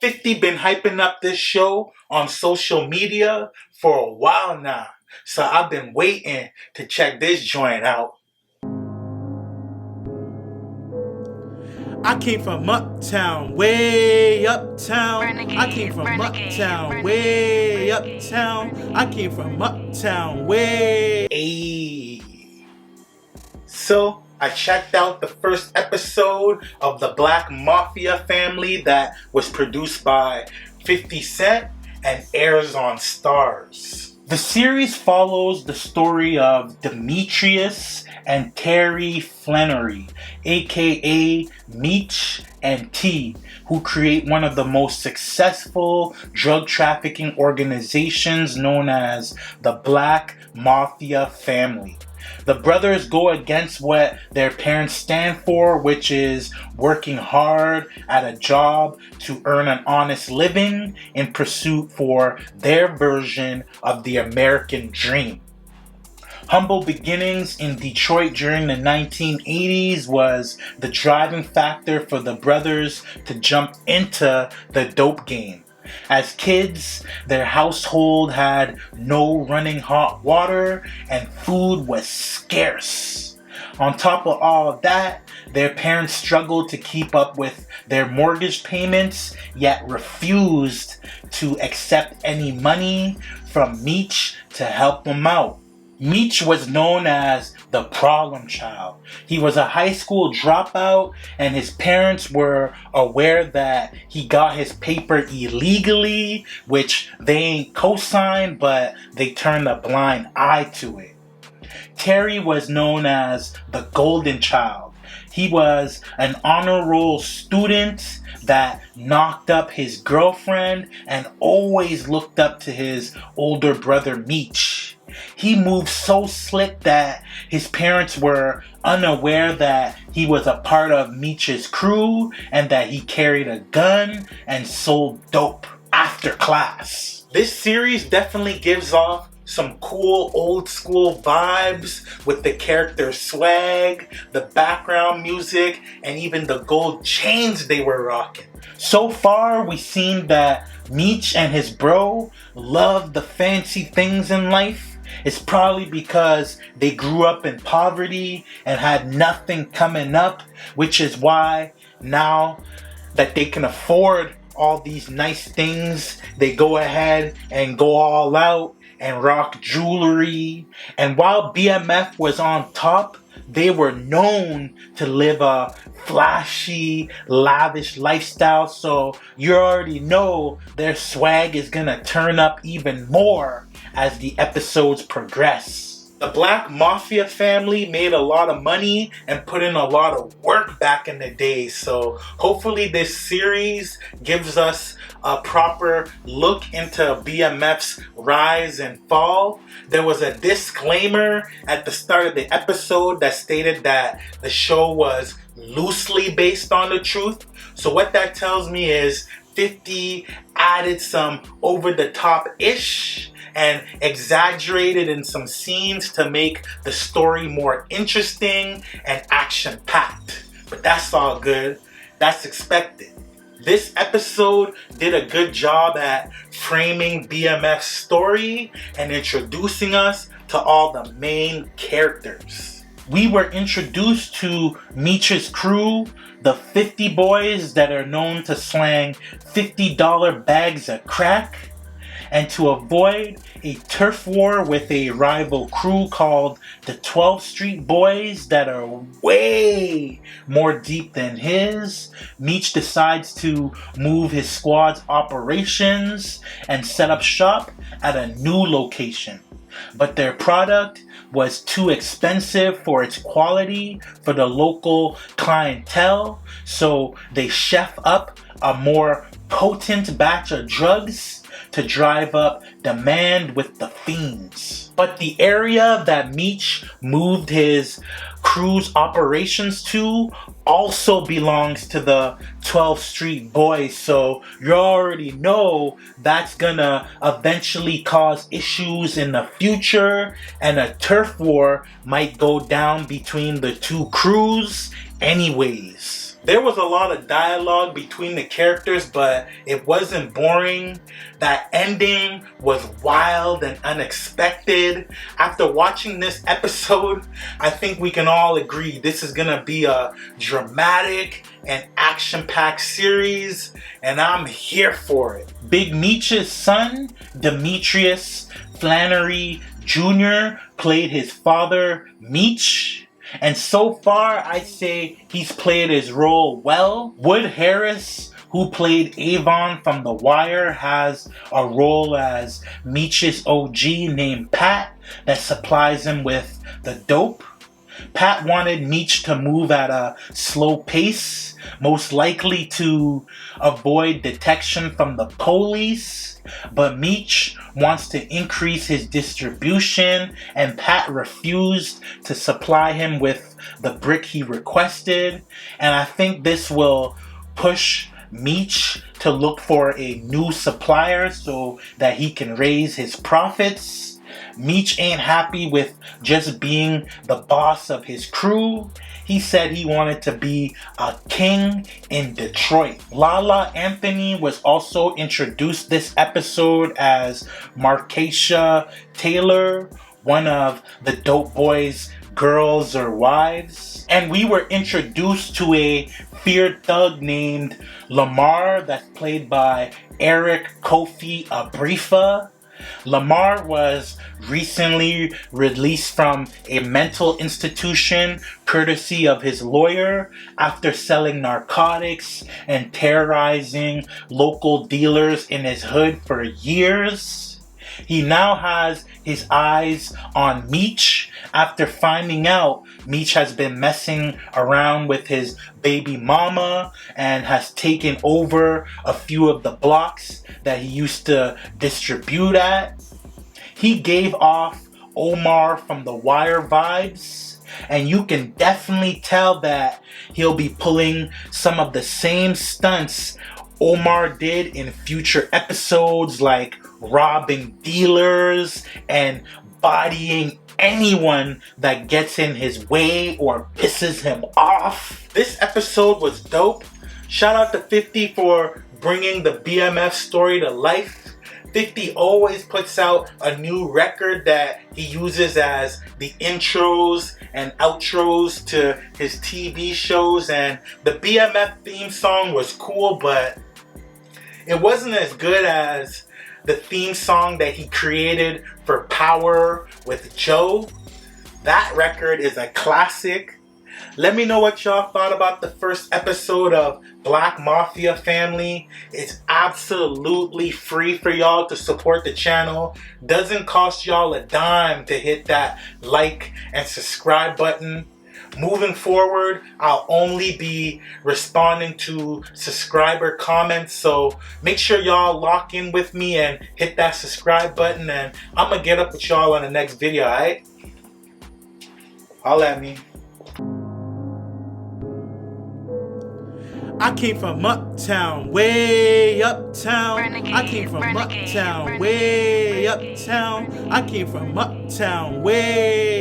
50 been hyping up this show on social media for a while now. So I've been waiting to check this joint out. I came from uptown, way uptown. I came from uptown, way uptown. I came from uptown, way. Ayy. So I checked out the first episode of the Black Mafia Family that was produced by 50 Cent and airs on Starz. The series follows the story of Demetrius and Terry Flannery, aka Meech and T, who create one of the most successful drug trafficking organizations known as the Black Mafia Family. The brothers go against what their parents stand for, which is working hard at a job to earn an honest living in pursuit for their version of the American dream. Humble beginnings in Detroit during the 1980s was the driving factor for the brothers to jump into the dope game. As kids, their household had no running hot water and food was scarce. On top of all of that, their parents struggled to keep up with their mortgage payments, yet refused to accept any money from Meech to help them out. Meech was known as the problem child. He was a high school dropout, and his parents were aware that he got his paper illegally, which they ain't co-signed, but they turned a blind eye to it. Terry was known as the golden child. He was an honor roll student that knocked up his girlfriend and always looked up to his older brother Meech. He moved so slick that his parents were unaware that he was a part of Meech's crew and that he carried a gun and sold dope after class. This series definitely gives off some cool old school vibes with the character swag, the background music, and even the gold chains they were rocking. So far, we've seen that Meech and his bro love the fancy things in life. It's probably because they grew up in poverty and had nothing coming up, which is why now that they can afford all these nice things, they go ahead and go all out and rock jewelry. And while BMF was on top, they were known to live a flashy, lavish lifestyle, so you already know their swag is gonna turn up even more as the episodes progress. The Black Mafia Family made a lot of money and put in a lot of work back in the day, so hopefully this series gives us a proper look into BMF's rise and fall. There was a disclaimer at the start of the episode that stated that the show was loosely based on the truth. So what that tells me is 50 added some over-the-top-ish and exaggerated in some scenes to make the story more interesting and action-packed. But that's all good. That's expected. This episode did a good job at framing BMF's story and introducing us to all the main characters. We were introduced to Meech's crew, the 50 boys that are known to slang $50 bags of crack, and to avoid a turf war with a rival crew called the 12th Street Boys that are way more deep than his, Meech decides to move his squad's operations and set up shop at a new location. But their product was too expensive for its quality for the local clientele, so they chef up a more potent batch of drugs to drive up demand with the fiends. But the area that Meech moved his crew's operations to also belongs to the 12th Street Boys, so you already know that's gonna eventually cause issues in the future, and a turf war might go down between the two crews anyways. There was a lot of dialogue between the characters, but it wasn't boring. That ending was wild and unexpected. After watching this episode, I think we can all agree this is gonna be a dramatic and action-packed series, and I'm here for it. Big Meech's son, Demetrius Flannery Jr., played his father, Meech. And so far, I'd say he's played his role well. Wood Harris, who played Avon from The Wire, has a role as Meech's OG named Pat that supplies him with the dope. Pat wanted Meech to move at a slow pace, most likely to avoid detection from the police. But Meech wants to increase his distribution, and Pat refused to supply him with the brick he requested. And I think this will push Meech to look for a new supplier so that he can raise his profits. Meech ain't happy with just being the boss of his crew. He said he wanted to be a king in Detroit. Lala Anthony was also introduced this episode as Markeisha Taylor, one of the Dope Boys' girls or wives. And we were introduced to a feared thug named Lamar that's played by Eric Kofi Abrifa. Lamar was recently released from a mental institution courtesy of his lawyer after selling narcotics and terrorizing local dealers in his hood for years. He now has his eyes on Meech after finding out Meech has been messing around with his baby mama and has taken over a few of the blocks that he used to distribute at. He gave off Omar from The Wire vibes, and you can definitely tell that he'll be pulling some of the same stunts Omar did in future episodes, like robbing dealers and bodying anyone that gets in his way or pisses him off. This episode was dope. Shout out to 50 for bringing the BMF story to life. 50 always puts out a new record that he uses as the intros and outros to his TV shows, and the BMF theme song was cool, but it wasn't as good as the theme song that he created for Power with Joe. That record is a classic. Let me know what y'all thought about the first episode of Black Mafia Family. It's absolutely free for y'all to support the channel. Doesn't cost y'all a dime to hit that like and subscribe button. Moving forward, I'll only be responding to subscriber comments, so make sure y'all lock in with me and hit that subscribe button, and I'm gonna get up with y'all on the next video, alright? Holla at me. I came from uptown, way uptown. I came from uptown, way uptown. I came from uptown, way